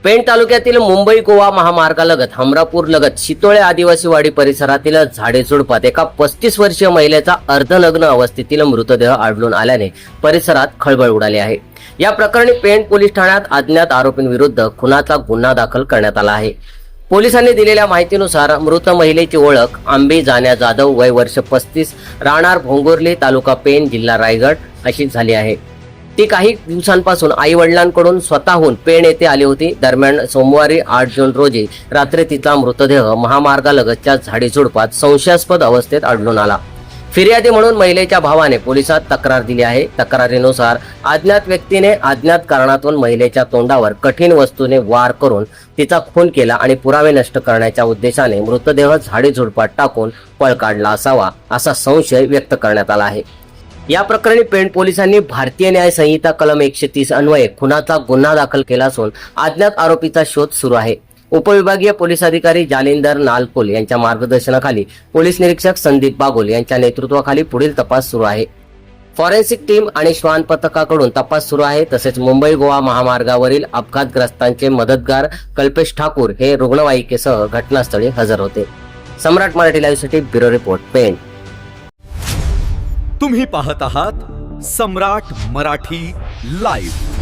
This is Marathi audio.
पेण तालुक्यातील मुंबई गोवा महामार्गालगत हमरापूर लगत शितोळे आदिवासी वाडी परिसरातील झाडेझुडपात एका 35 वर्षीय महिलेचा अर्धनग्न अवस्थेतील मृतदेह आढळून आल्याने परिसरात खळबळ उडाली आहे। या प्रकरणी पेण पोलीस ठाण्यात अज्ञात आरोपींविरुद्ध खुनाचा गुन्हा दाखल करण्यात आला आहे। पोलिसांनी दिलेल्या माहितीनुसार मृत महिलेची ओळख आंबे जाण्या जाधव, वय वर्ष 35, राहणार भोंगुर्ली, तालुका पेण, जिल्हा रायगड अशी झाली आहे। ती काही दिवसांपासून आई वडिलांकडून स्वतःहून पेण येथे आली होती। दरम्यान सोमवारी 8 जून रोजी रात्री तिचा मृतदेह महामार्गालगतच्या झाडीझुडपात संशयास्पद अवस्थेत आढळून आला। फिर्यादी म्हणून महिलेच्या भावाने पोलिसात तक्रार दिली आहे। तक्रारीनुसार अज्ञात व्यक्तीने अज्ञात कारणातून महिलेच्या तोंडावर कठीण वस्तूने वार करून तिचा खून केला आणि पुरावे नष्ट करण्याच्या उद्देशाने मृतदेह झाडीझुडपात टाकून पळ काढला असावा असा संशय व्यक्त करण्यात आला आहे। या प्रकरणी पेण पोलिसांनी भारतीय न्याय संहिता कलम 130 अन्वये खुनाचा गुन्हा दाखल केला असून अज्ञात आरोपीचा शोध सुरू आहे। उपविभागीय पोलीस अधिकारी जालिंदर नालकोल यांच्या मार्गदर्शनाखाली पोलीस निरीक्षक संदीप बागोल यांच्या नेतृत्वाखाली पुढील तपास सुरू आहे। फॉरेन्सिक टीम आणि श्वान पथकाकडून तपास सुरू आहे। तसेच मुंबई गोवा महामार्गावरील अपघातग्रस्तांचे मदतगार कल्पेश ठाकूर हे रुग्णवाहिकेसह घटनास्थळी हजर होते। सम्राट मराठी लाईव्ह साठी ब्युरो रिपोर्ट, पेण। तुम्ही पाहत आहात सम्राट मराठी लाईव्ह।